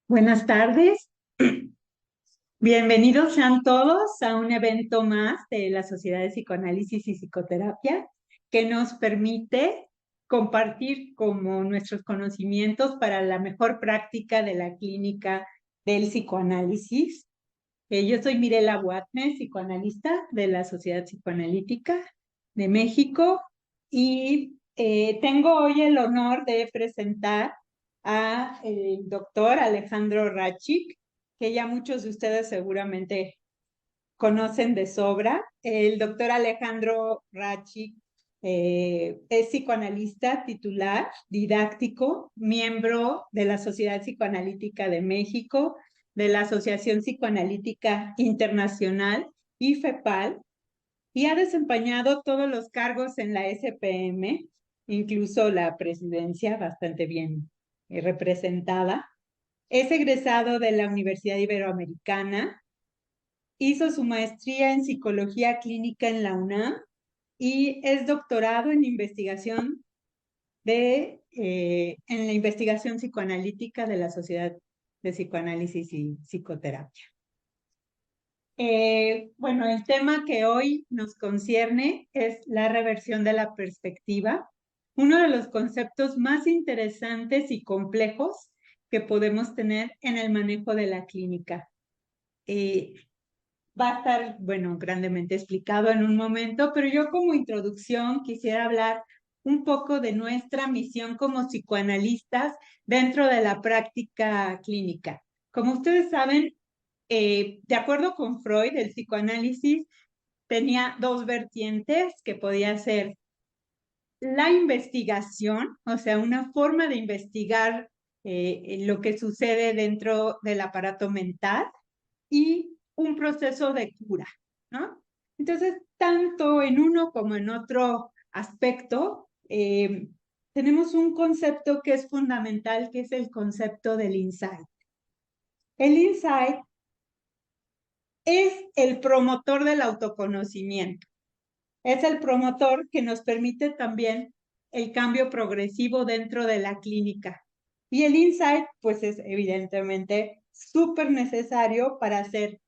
Buenas tardes. Bienvenidos sean todos a un evento más de la Sociedad de Psicoanálisis y Psicoterapia que nos permite compartir como nuestros conocimientos para la mejor práctica de la clínica del psicoanálisis. Yo soy Mirela Huatne, psicoanalista de la Sociedad Psicoanalítica de México y tengo hoy el honor de presentar a el doctor Alejandro Rachik, que ya muchos de ustedes seguramente conocen de sobra. El doctor Alejandro Rachik es psicoanalista titular, didáctico, miembro de la Sociedad Psicoanalítica de México, de la Asociación Psicoanalítica Internacional, IFEPAL, y ha desempeñado todos los cargos en la SPM, incluso la presidencia bastante bien representada. Es egresado de la Universidad Iberoamericana, hizo su maestría en psicología clínica en la UNAM y es doctorado en investigación en la investigación psicoanalítica de la Sociedad de Psicoanálisis y Psicoterapia. Bueno, el tema que hoy nos concierne es la reversión de la perspectiva, uno de los conceptos más interesantes y complejos que podemos tener en el manejo de la clínica. Va a estar, bueno, grandemente explicado en un momento, pero yo como introducción quisiera hablar un poco de nuestra misión como psicoanalistas dentro de la práctica clínica. Como ustedes saben, de acuerdo con Freud, el psicoanálisis tenía dos vertientes que podía ser la investigación, o sea, una forma de investigar lo que sucede dentro del aparato mental y un proceso de cura, ¿no? Entonces, tanto en uno como en otro aspecto, tenemos un concepto que es fundamental, que es el concepto del insight. El insight es el promotor del autoconocimiento, es el promotor que nos permite también el cambio progresivo dentro de la clínica. Y el insight, pues es evidentemente súper necesario para hacer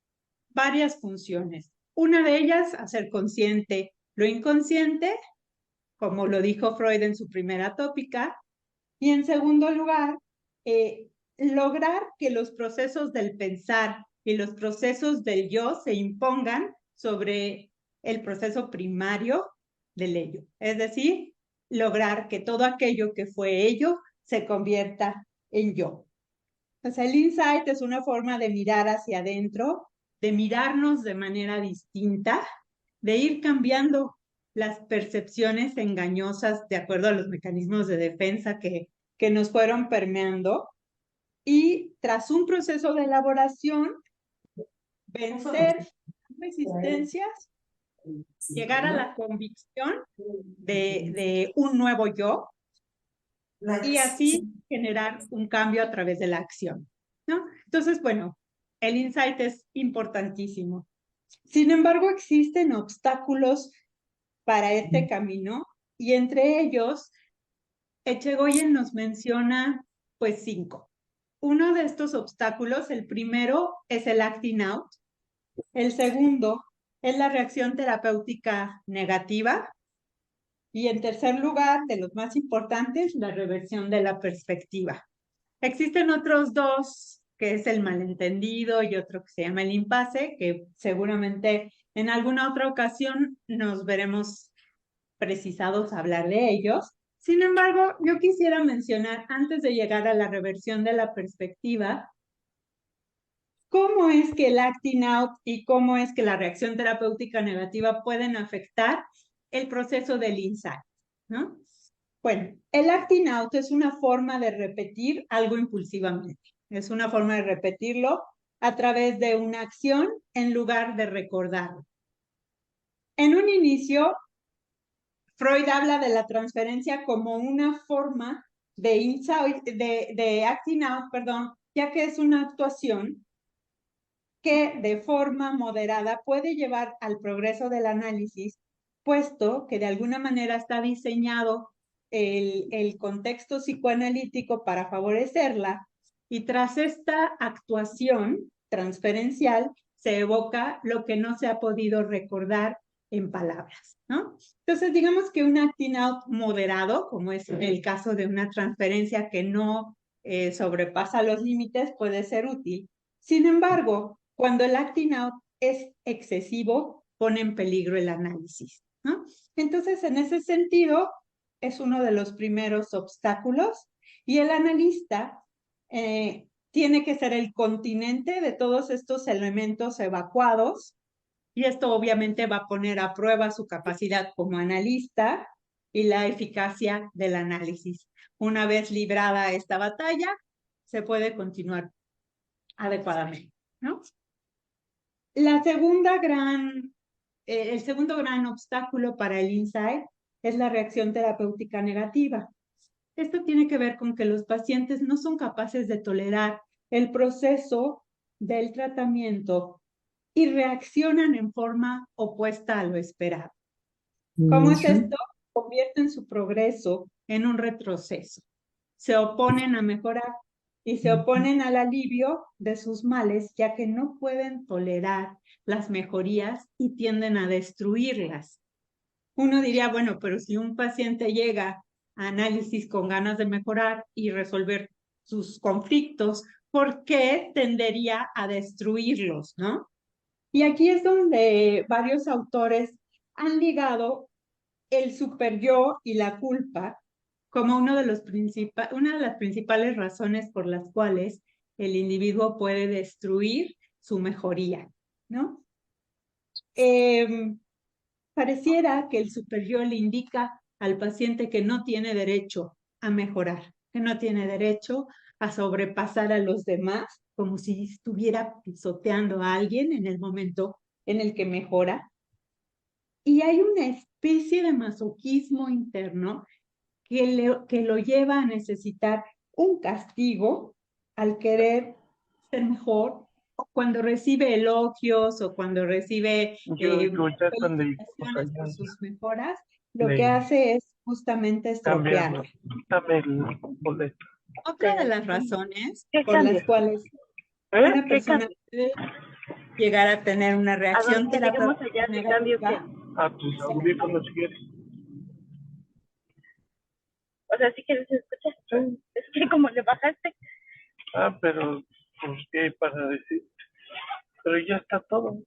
varias funciones. Una de ellas, hacer consciente lo inconsciente, como lo dijo Freud en su primera tópica, y en segundo lugar, lograr que los procesos del pensar y los procesos del yo se impongan sobre el proceso primario del ello. Es decir, lograr que todo aquello que fue ello se convierta en yo. O sea, el insight es una forma de mirar hacia adentro, de mirarnos de manera distinta, de ir cambiando las percepciones engañosas de acuerdo a los mecanismos de defensa que nos fueron permeando y tras un proceso de elaboración, vencer resistencias, llegar a la convicción de un nuevo yo y así generar un cambio a través de la acción, ¿no? Entonces, bueno, el insight es importantísimo. Sin embargo, existen obstáculos para este camino y entre ellos, Echegoyen nos menciona pues 5. Uno de estos obstáculos, el primero es el acting out, el segundo es la reacción terapéutica negativa y en tercer lugar, de los más importantes, la reversión de la perspectiva. Existen otros dos, que es el malentendido y otro que se llama el impasse, que seguramente en alguna otra ocasión nos veremos precisados a hablar de ellos. Sin embargo, yo quisiera mencionar, antes de llegar a la reversión de la perspectiva, cómo es que el acting out y cómo es que la reacción terapéutica negativa pueden afectar el proceso del insight, ¿no? Bueno, el acting out es una forma de repetir algo impulsivamente. Es una forma de repetirlo a través de una acción en lugar de recordarlo. En un inicio, Freud habla de la transferencia como una forma de acting out, perdón, ya que es una actuación que de forma moderada puede llevar al progreso del análisis, puesto que de alguna manera está diseñado el contexto psicoanalítico para favorecerla, Y tras esta actuación transferencial, se evoca lo que no se ha podido recordar en palabras, ¿no? Entonces, digamos que un acting out moderado, como es el caso de una transferencia que no sobrepasa los límites, puede ser útil. Sin embargo, cuando el acting out es excesivo, pone en peligro el análisis, ¿no? Entonces, en ese sentido, es uno de los primeros obstáculos y el analista tiene que ser el continente de todos estos elementos evacuados y esto obviamente va a poner a prueba su capacidad como analista y la eficacia del análisis. Una vez librada esta batalla, se puede continuar adecuadamente, ¿no? El segundo gran obstáculo para el insight es la reacción terapéutica negativa. Esto tiene que ver con que los pacientes no son capaces de tolerar el proceso del tratamiento y reaccionan en forma opuesta a lo esperado. ¿Cómo es esto? Convierten su progreso en un retroceso. Se oponen a mejorar y se oponen al alivio de sus males, ya que no pueden tolerar las mejorías y tienden a destruirlas. Uno diría, bueno, pero si un paciente llega a análisis con ganas de mejorar y resolver sus conflictos, ¿por qué tendería a destruirlos, no? Y aquí es donde varios autores han ligado el superyo y la culpa como una de las principales razones por las cuales el individuo puede destruir su mejoría, ¿no? Pareciera que el superyo le indica al paciente que no tiene derecho a mejorar, que no tiene derecho a sobrepasar a los demás, como si estuviera pisoteando a alguien en el momento en el que mejora. Y hay una especie de masoquismo interno que lo lleva a necesitar un castigo al querer ser mejor, o cuando recibe elogios o cuando recibe felicitaciones por sus mejoras, lo que hace es justamente estropearlo. Otra de las razones por las cuales una persona puede llegar a tener una reacción terapéutica negativa. Tus audífonos si quieres. O sea, si quieres escuchar. Sí. Es que como le bajaste. Pero, pues, ¿qué hay para decir? Pero ya está todo.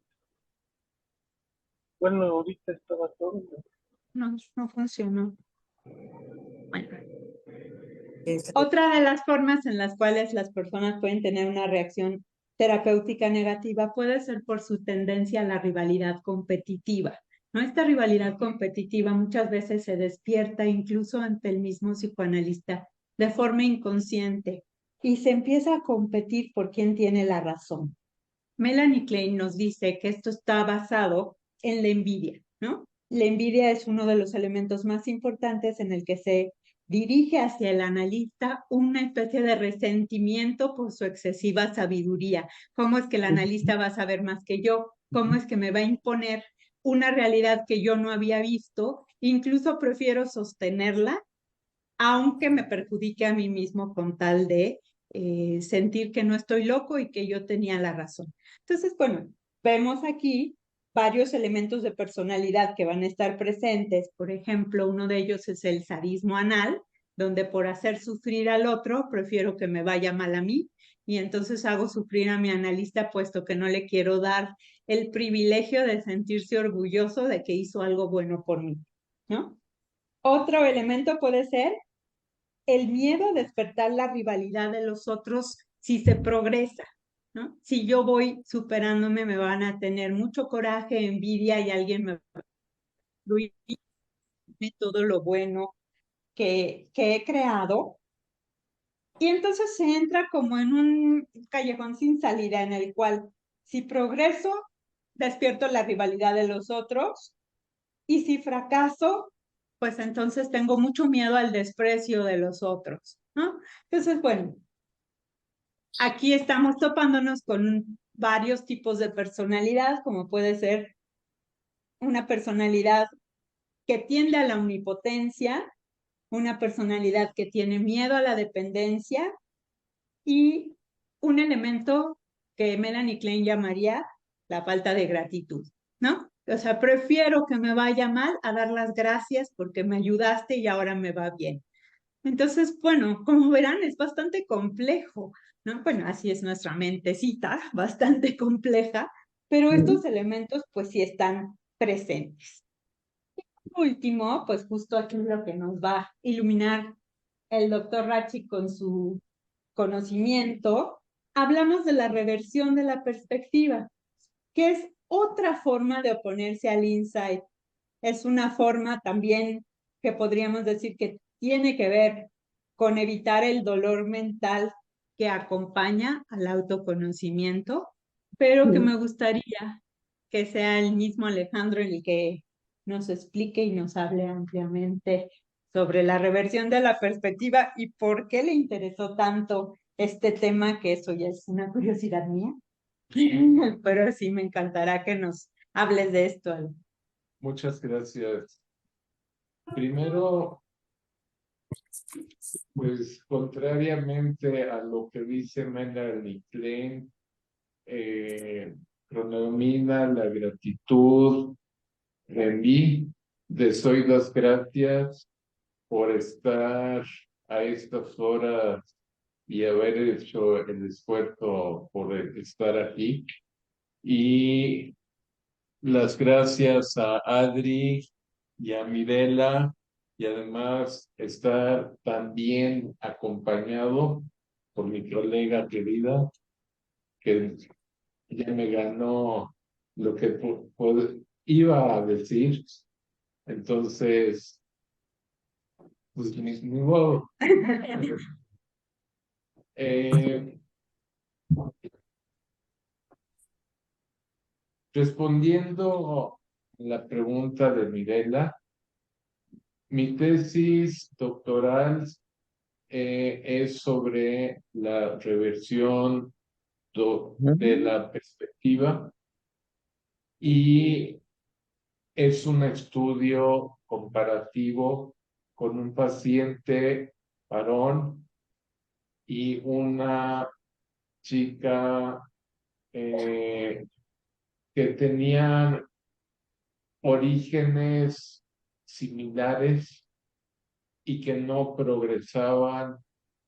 Bueno, ahorita estaba todo. No funcionó. Bueno. Otra de las formas en las cuales las personas pueden tener una reacción terapéutica negativa puede ser por su tendencia a la rivalidad competitiva, ¿no? Esta rivalidad competitiva muchas veces se despierta incluso ante el mismo psicoanalista de forma inconsciente y se empieza a competir por quién tiene la razón. Melanie Klein nos dice que esto está basado en la envidia, ¿no? La envidia es uno de los elementos más importantes en el que se dirige hacia el analista una especie de resentimiento por su excesiva sabiduría. ¿Cómo es que el analista va a saber más que yo? ¿Cómo es que me va a imponer una realidad que yo no había visto? Incluso prefiero sostenerla, aunque me perjudique a mí mismo con tal de sentir que no estoy loco y que yo tenía la razón. Entonces, bueno, vemos aquí varios elementos de personalidad que van a estar presentes. Por ejemplo, uno de ellos es el sadismo anal, donde por hacer sufrir al otro, prefiero que me vaya mal a mí y entonces hago sufrir a mi analista puesto que no le quiero dar el privilegio de sentirse orgulloso de que hizo algo bueno por mí, ¿no? Otro elemento puede ser el miedo a despertar la rivalidad de los otros si se progresa, ¿no? Si yo voy superándome, me van a tener mucho coraje, envidia y alguien me va a destruir todo lo bueno que he creado. Y entonces se entra como en un callejón sin salida en el cual si progreso, despierto la rivalidad de los otros y si fracaso, pues entonces tengo mucho miedo al desprecio de los otros, ¿no? Entonces, bueno, aquí estamos topándonos con varios tipos de personalidad, como puede ser una personalidad que tiende a la omnipotencia, una personalidad que tiene miedo a la dependencia y un elemento que Melanie Klein llamaría la falta de gratitud, ¿no? O sea, prefiero que me vaya mal a dar las gracias porque me ayudaste y ahora me va bien. Entonces, bueno, como verán, es bastante complejo, ¿no? Bueno, así es nuestra mentecita, bastante compleja, pero estos elementos pues sí están presentes. Último, pues justo aquí lo que nos va a iluminar el doctor Rachi con su conocimiento, hablamos de la reversión de la perspectiva, que es otra forma de oponerse al insight. Es una forma también que podríamos decir que tiene que ver con evitar el dolor mental que acompaña al autoconocimiento, pero que me gustaría que sea el mismo Alejandro el que nos explique y nos hable ampliamente sobre la reversión de la perspectiva y por qué le interesó tanto este tema, que eso ya es una curiosidad mía. Pero sí me encantará que nos hables de esto, Ale. Muchas gracias. Primero, pues contrariamente a lo que dice Melanie Klein, predomina la gratitud en mí. Les doy las gracias por estar a estas horas y haber hecho el esfuerzo por estar aquí. Y las gracias a Adri y a Mirela, y además estar también acompañado por mi colega querida, que ya me ganó lo que iba a decir. Entonces, pues ni modo. Eh, Respondiendo a la pregunta de Mirela, mi tesis doctoral es sobre la reversión de la perspectiva y es un estudio comparativo con un paciente varón y una chica que tenían orígenes similares y que no progresaban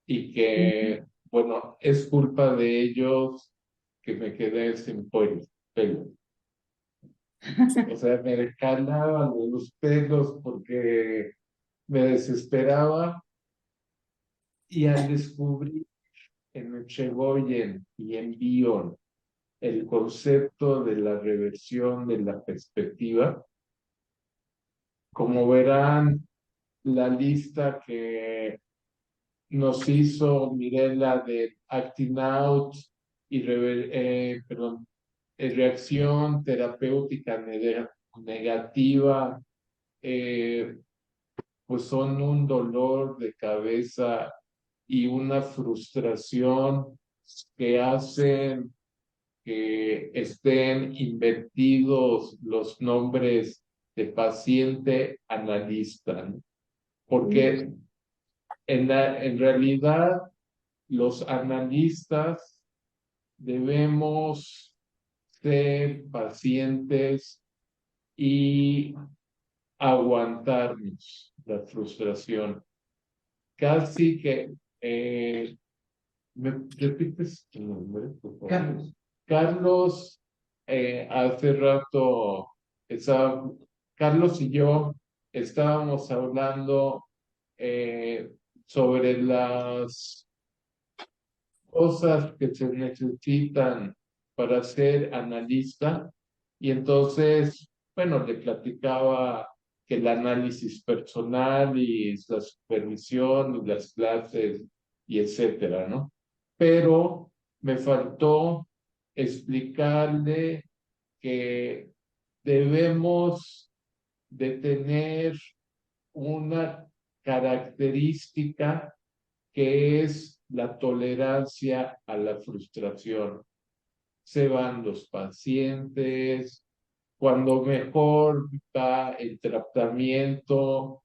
y que, bueno, es culpa de ellos que me quedé sin pelo. O sea, me jalaban los pelos porque me desesperaba, y al descubrir en Echegoyen y en Bion el concepto de la reversión de la perspectiva, como verán, la lista que nos hizo Mirela de acting out y reacción terapéutica negativa, pues son un dolor de cabeza y una frustración que hacen que estén invertidos los nombres de paciente analista, ¿no? Porque en realidad los analistas debemos ser pacientes y aguantarnos la frustración. Casi que, ¿me repites tu nombre, por favor? Carlos. Carlos, hace rato, Carlos y yo estábamos hablando sobre las cosas que se necesitan para ser analista, y entonces, bueno, le platicaba que el análisis personal y la supervisión y las clases y etcétera, ¿no? Pero me faltó explicarle que debemos de tener una característica que es la tolerancia a la frustración. Se van los pacientes, cuando mejor va el tratamiento,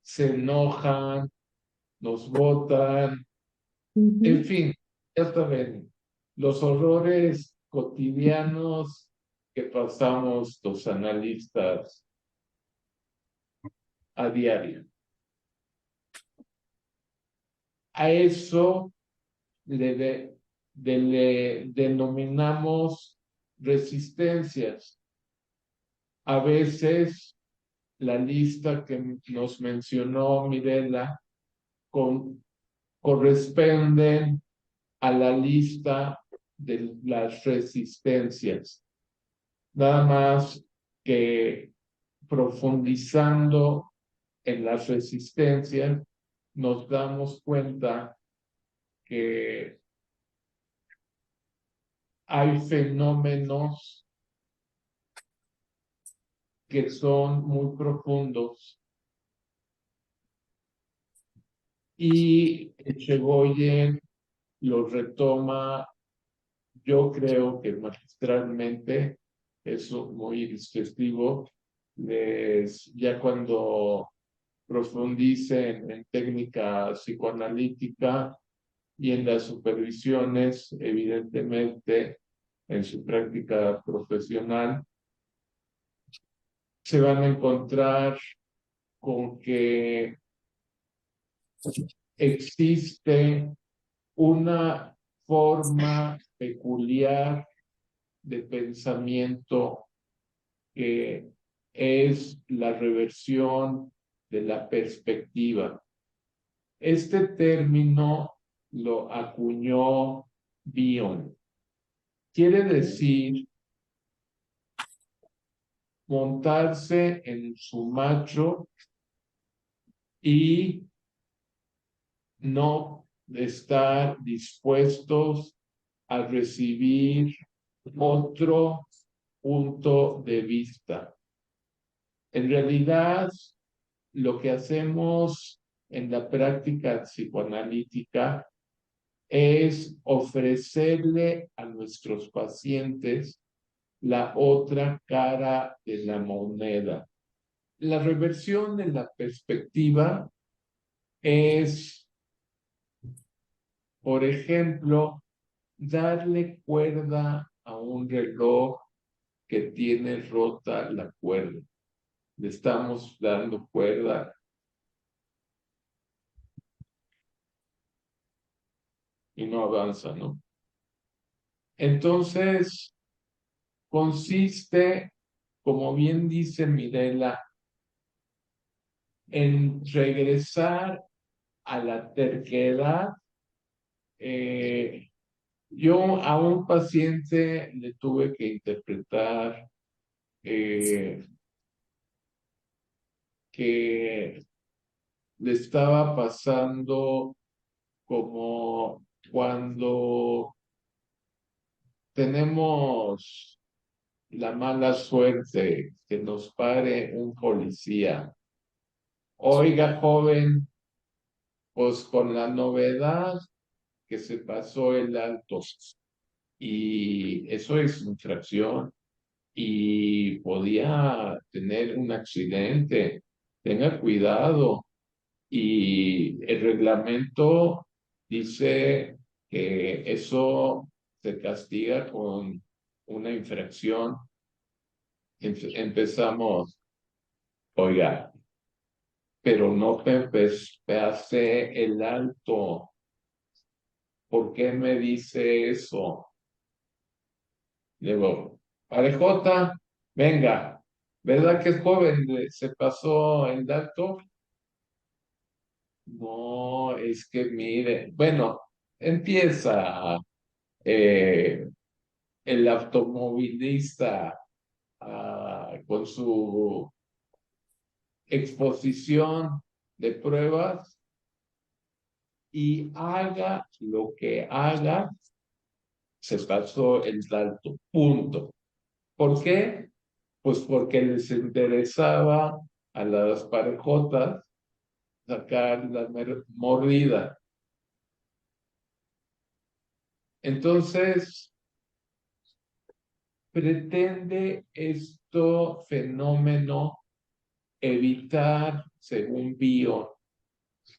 se enojan, nos botan, en fin, ya saben, los horrores cotidianos que pasamos los analistas a diario. A eso le denominamos resistencias. A veces la lista que nos mencionó Mirela corresponden a la lista de las resistencias. Nada más que profundizando en las resistencias, nos damos cuenta que hay fenómenos que son muy profundos. Y Echegoyen lo retoma, yo creo que magistralmente, eso muy ilustrativo, ya cuando profundicen en técnica psicoanalítica y en las supervisiones, evidentemente, en su práctica profesional, se van a encontrar con que existe una forma peculiar de pensamiento que es la reversión de la perspectiva. Este término lo acuñó Bion. Quiere decir montarse en su macho y no estar dispuestos a recibir otro punto de vista. En realidad, lo que hacemos en la práctica psicoanalítica es ofrecerle a nuestros pacientes la otra cara de la moneda. La reversión en la perspectiva es, por ejemplo, darle cuerda a un reloj que tiene rota la cuerda. Le estamos dando cuerda y no avanza, ¿no? Entonces, consiste, como bien dice Mirela, en regresar a la terquedad. Yo a un paciente le tuve que interpretar que le estaba pasando como cuando tenemos la mala suerte que nos pare un policía. Oiga, joven, pues con la novedad que se pasó el alto y eso es infracción y podía tener un accidente. Tenga cuidado. Y el reglamento dice que eso se castiga con una infracción. Empezamos, oiga, pero no hace el alto. ¿Por qué me dice eso? Digo, parejota, venga, ¿verdad que es joven? ¿Se pasó el alto? No, es que mire, bueno, empieza eh, el automovilista con su exposición de pruebas y haga lo que haga, se pasó el salto, punto. ¿Por qué? Pues porque les interesaba a las parejotas sacar la mordida. Entonces, pretende esto fenómeno evitar, según Bion,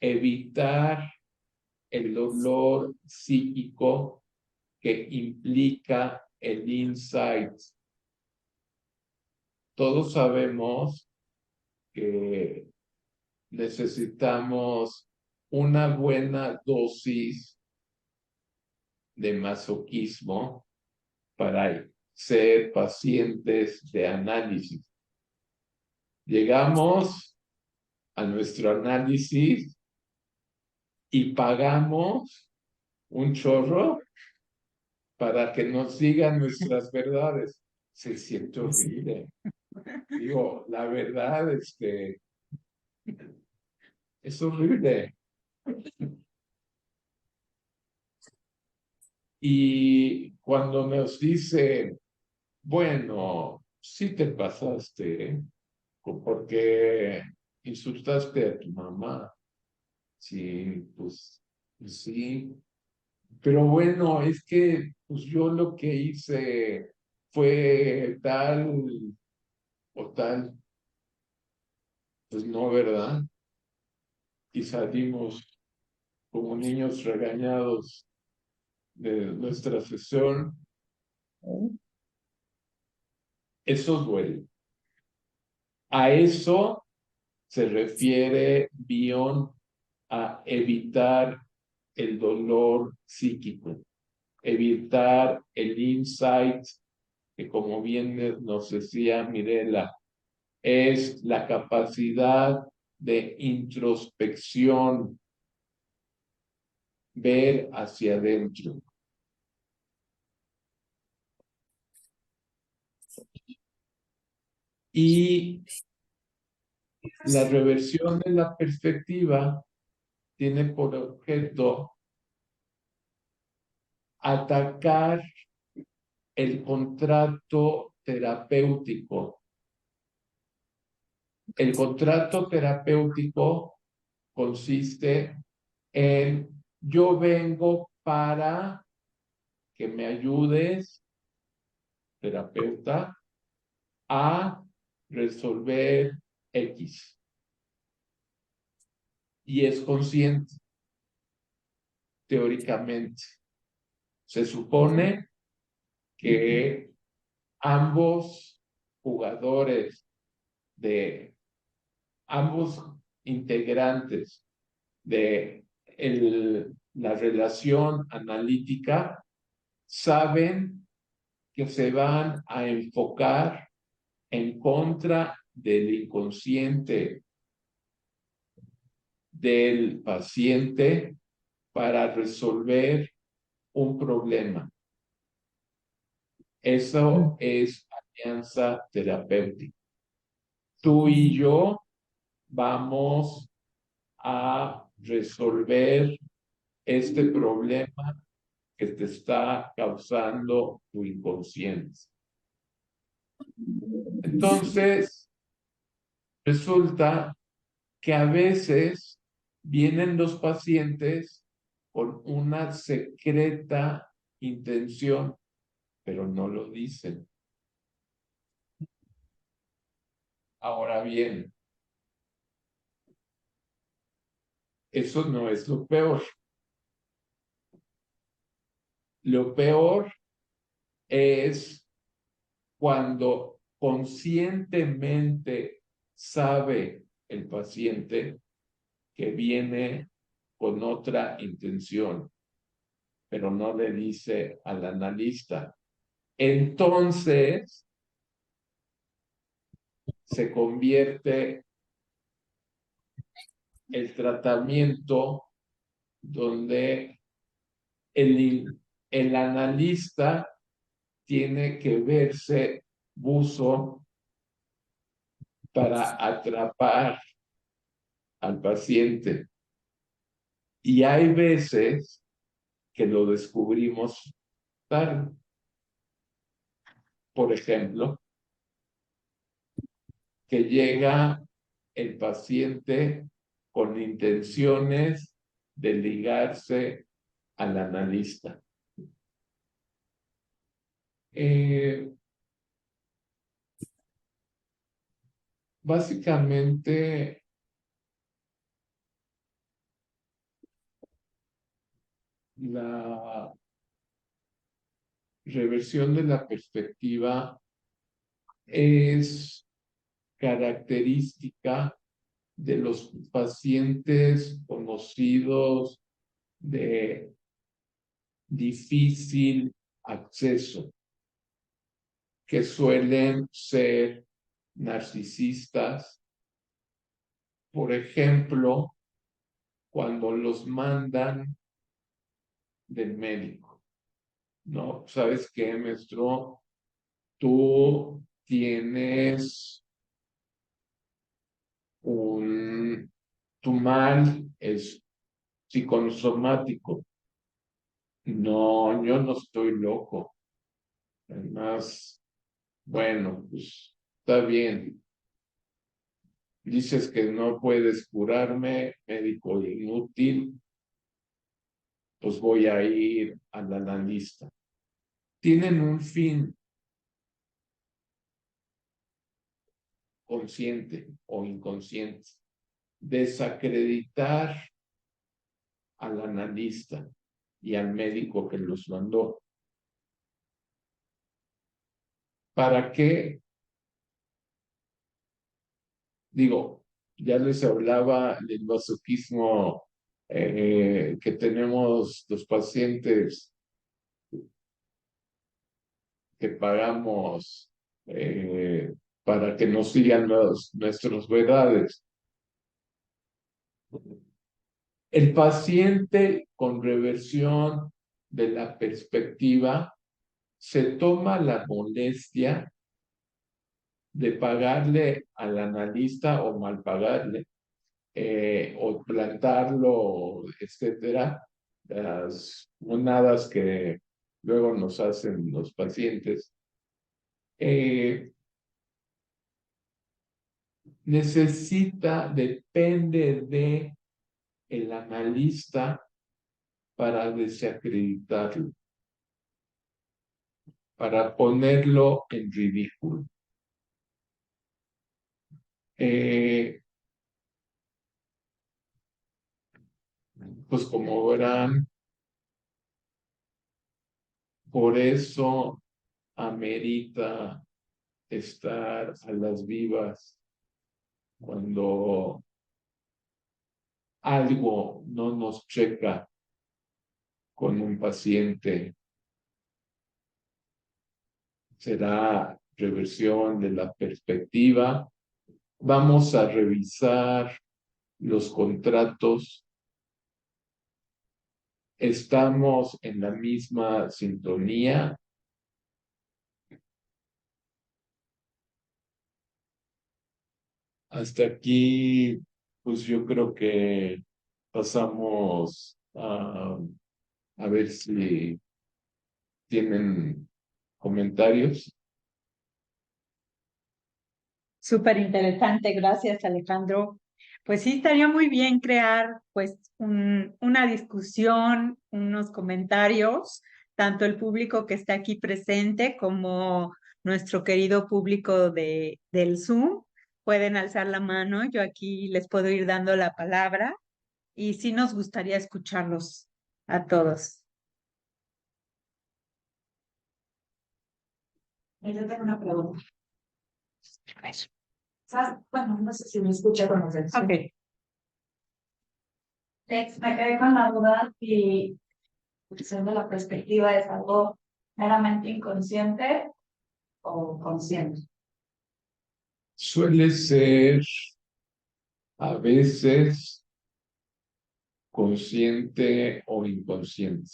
evitar el dolor psíquico que implica el insight. Todos sabemos que necesitamos una buena dosis de masoquismo para ser pacientes de análisis. Llegamos a nuestro análisis y pagamos un chorro para que nos digan nuestras verdades. Se siente horrible. Digo, la verdad es que es horrible. Y cuando nos dice, bueno, sí te pasaste, porque insultaste a tu mamá. Sí, pues sí. Pero bueno, es que pues yo lo que hice fue tal o tal, pues no, ¿verdad? Y salimos como niños regañados de nuestra sesión. Eso duele. A eso se refiere Bion, a evitar el dolor psíquico, evitar el insight, que como bien nos decía Mirela, es la capacidad de introspección, ver hacia adentro. Y la reversión de la perspectiva tiene por objeto atacar el contrato terapéutico. El contrato terapéutico consiste en yo vengo para que me ayudes, terapeuta, a resolver X. Y es consciente, teóricamente. Se supone que ambos jugadores ambos integrantes de la relación analítica saben que se van a enfocar en contra del inconsciente del paciente para resolver un problema. Eso es alianza terapéutica. Tú y yo vamos a resolver este problema que te está causando tu inconsciente. Entonces, resulta que a veces vienen los pacientes con una secreta intención, pero no lo dicen. Ahora bien, eso no es lo peor. Lo peor es cuando conscientemente sabe el paciente que viene con otra intención, pero no le dice al analista. Entonces se convierte el tratamiento donde el analista tiene que verse buzo para atrapar al paciente. Y hay veces que lo descubrimos tarde. Por ejemplo, que llega el paciente con intenciones de ligarse al analista. Básicamente, reversión de la perspectiva es característica de los pacientes conocidos de difícil acceso, que suelen ser narcisistas. Por ejemplo, cuando los mandan del médico, ¿no? ¿Sabes qué, maestro? Tú tienes tu mal es psicosomático. No, yo no estoy loco. Además, bueno, pues está bien. Dices que no puedes curarme, médico inútil, pues voy a ir al analista. Tienen un fin consciente o inconsciente: desacreditar al analista y al médico que los mandó. ¿Para qué? Digo, ya les hablaba del masoquismo que tenemos los pacientes que pagamos para que nos sigan nuestras verdades. El paciente con reversión de la perspectiva se toma la molestia de pagarle al analista o mal pagarle, o plantarlo, etcétera, las monadas que luego nos hacen los pacientes. Depende de el analista para desacreditarlo, para ponerlo en ridículo. Pues como verán, por eso amerita estar a las vivas cuando algo no nos checa con un paciente. Será reversión de la perspectiva. Vamos a revisar los contratos. Estamos en la misma sintonía. Hasta aquí, pues yo creo que pasamos a ver si tienen comentarios. Súper interesante, gracias Alejandro. Pues sí, estaría muy bien crear pues una discusión, unos comentarios, tanto el público que está aquí presente como nuestro querido público del Zoom. Pueden alzar la mano, yo aquí les puedo ir dando la palabra y sí nos gustaría escucharlos a todos. Yo tengo una pregunta. Bueno, no sé si me escucha con atención. Ok. Me quedé con la duda si de la perspectiva es algo meramente inconsciente o consciente. Suele ser a veces consciente o inconsciente.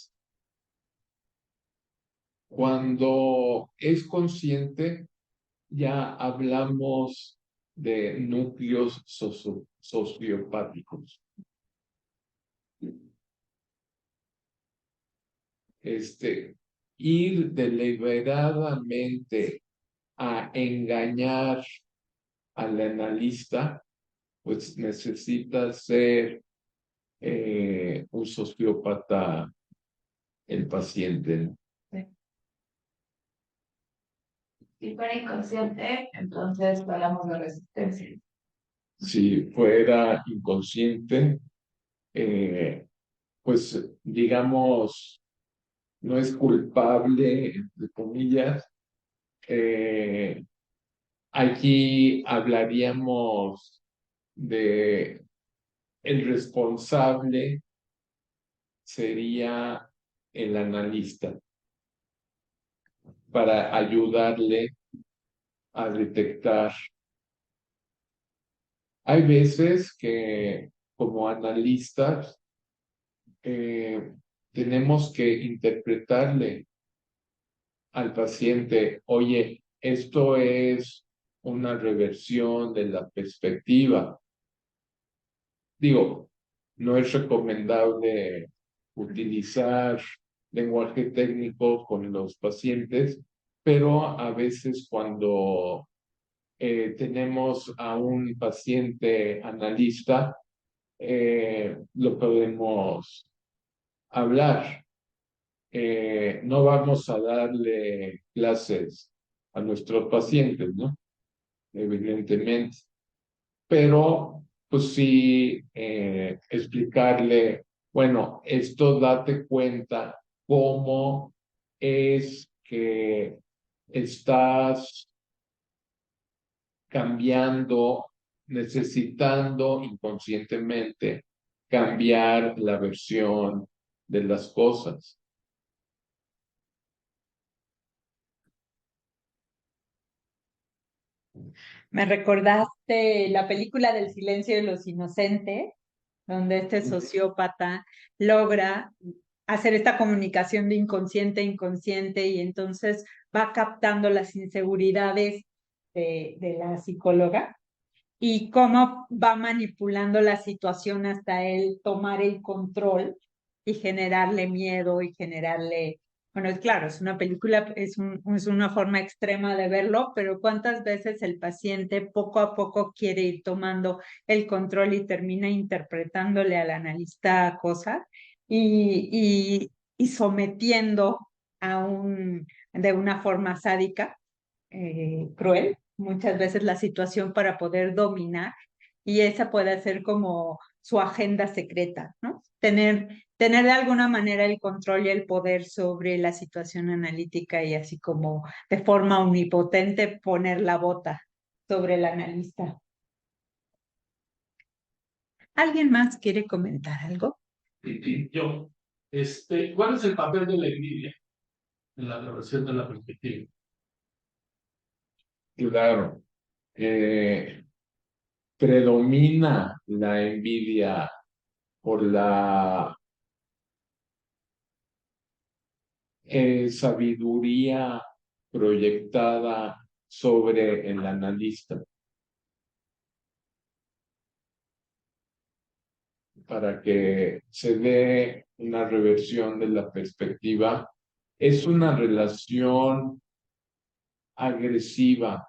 Cuando es consciente, ya hablamos de núcleos sociopáticos. Ir deliberadamente a engañar al analista, pues necesita ser un sociópata el paciente, ¿no? Si fuera inconsciente, entonces hablamos de resistencia. Si fuera inconsciente, pues digamos, no es culpable, entre comillas. Aquí hablaríamos de el responsable sería el analista para ayudarle a detectar. Hay veces que como analistas tenemos que interpretarle al paciente, oye, esto es una reversión de la perspectiva. Digo, no es recomendable utilizar lenguaje técnico con los pacientes, pero a veces cuando tenemos a un paciente analista, lo podemos hablar. No vamos a darle clases a nuestros pacientes, ¿no? Evidentemente, pero pues sí explicarle, bueno, esto date cuenta cómo es que estás cambiando, necesitando inconscientemente cambiar la versión de las cosas. Me recordaste la película del silencio de los inocentes, donde este sociópata logra hacer esta comunicación de inconsciente a inconsciente y entonces va captando las inseguridades de la psicóloga y cómo va manipulando la situación hasta él tomar el control y generarle miedo y generarle, bueno, es claro, es una película, es una forma extrema de verlo, pero cuántas veces el paciente poco a poco quiere ir tomando el control y termina interpretándole al analista cosas y sometiendo de una forma sádica, cruel, muchas veces la situación para poder dominar y esa puede ser como su agenda secreta, ¿no? Tener de alguna manera el control y el poder sobre la situación analítica y así como de forma omnipotente poner la bota sobre el analista. ¿Alguien más quiere comentar algo? Yo, ¿cuál es el papel de la envidia en la relación de la perspectiva? Claro, predomina la envidia por la sabiduría proyectada sobre el analista para que se dé una reversión de la perspectiva. Es una relación agresiva,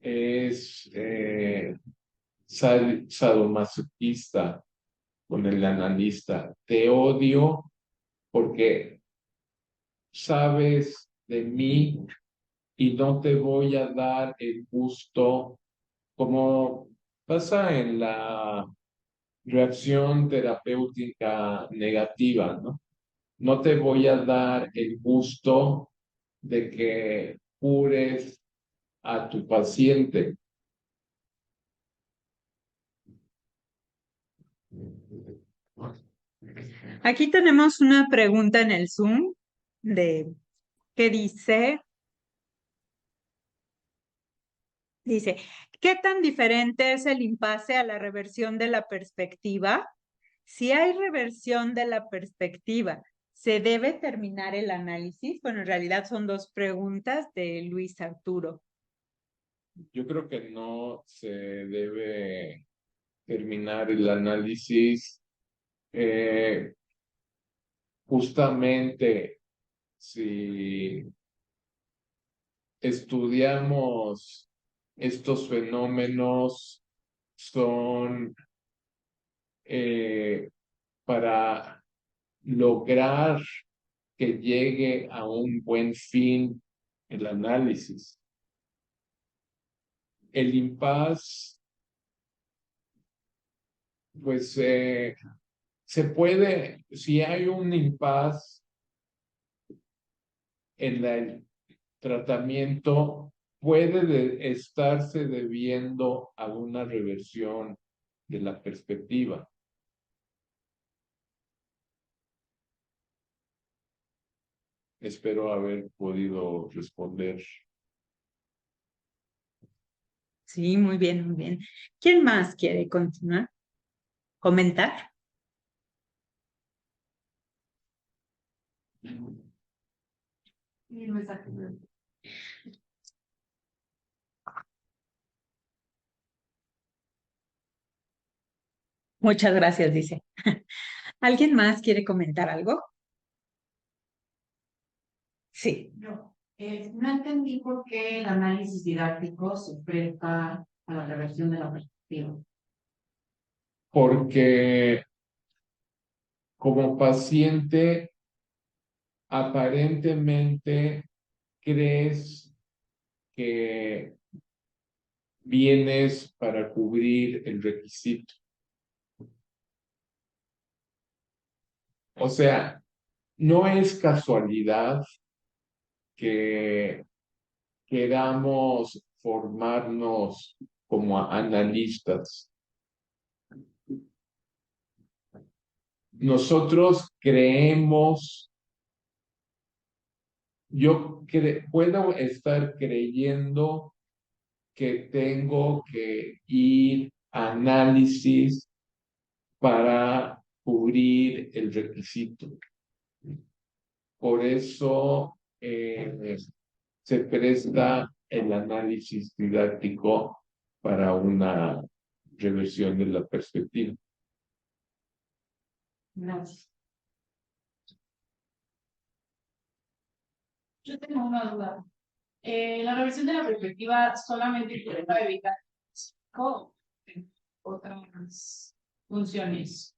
es sadomasoquista con el analista. Te odio porque sabes de mí y no te voy a dar el gusto, como pasa en la reacción terapéutica negativa, ¿no? No te voy a dar el gusto de que cures a tu paciente. Aquí tenemos una pregunta en el Zoom de que dice, ¿qué tan diferente es el impasse a la reversión de la perspectiva? Si hay reversión de la perspectiva, ¿se debe terminar el análisis? Bueno, en realidad son dos preguntas de Luis Arturo. Yo creo que no se debe terminar el análisis. Justamente si estudiamos estos fenómenos, son para lograr que llegue a un buen fin el análisis. El impasse, pues se puede, si hay un impasse en el tratamiento, puede estarse debiendo a una reversión de la perspectiva. Espero haber podido responder. Sí, muy bien, muy bien. ¿Quién más quiere continuar? ¿Comentar? Muchas gracias, dice. ¿Alguien más quiere comentar algo? Sí. No entendí por qué el análisis didáctico se presta a la reversión de la perspectiva. Porque como paciente, aparentemente crees que vienes para cubrir el requisito. O sea, no es casualidad que queramos formarnos como analistas. Nosotros creemos, puedo estar creyendo que tengo que ir a análisis para cubrir el requisito. Por eso se presta el análisis didáctico para una reversión de la perspectiva. Gracias. Yo tengo una duda. La reversión de la perspectiva solamente puede evitar otras funciones.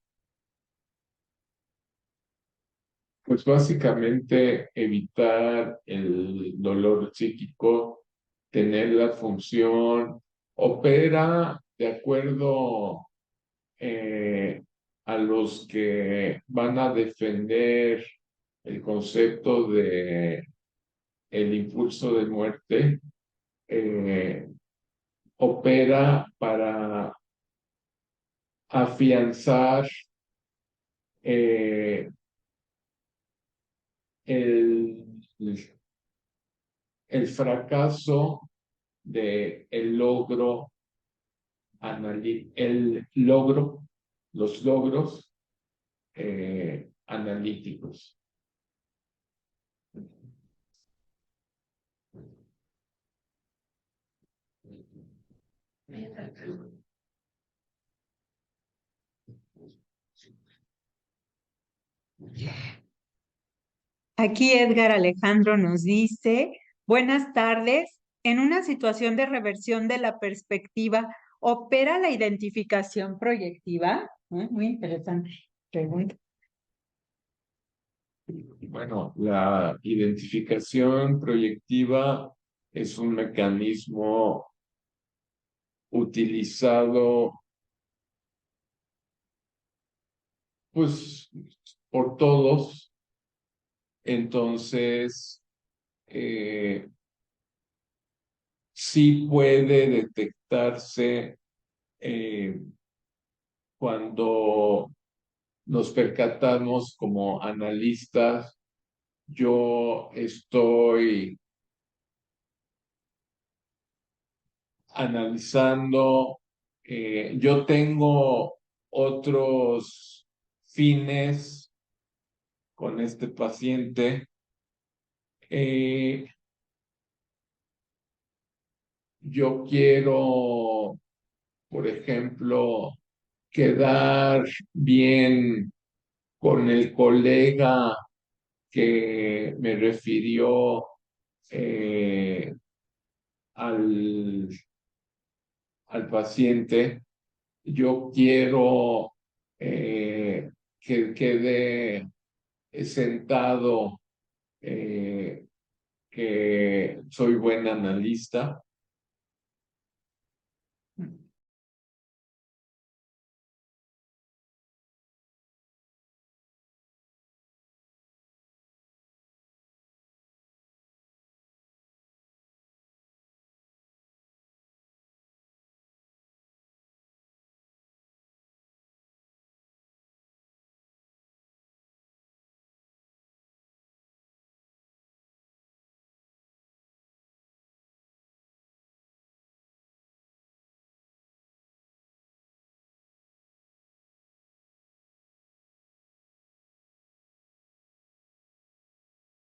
Pues básicamente evitar el dolor psíquico, tener la función, opera de acuerdo a los que van a defender el concepto de el impulso de muerte, opera para afianzar eh, el, el fracaso de el logro, los logros analíticos. Aquí Edgar Alejandro nos dice, buenas tardes. En una situación de reversión de la perspectiva, ¿opera la identificación proyectiva? Muy interesante pregunta. Bueno, la identificación proyectiva es un mecanismo utilizado pues por todos. Entonces, sí puede detectarse cuando nos percatamos como analistas. Yo estoy analizando, yo tengo otros fines con este paciente. Yo quiero, por ejemplo, quedar bien con el colega que me refirió al, al paciente. Yo quiero que quede sentado que soy buen analista.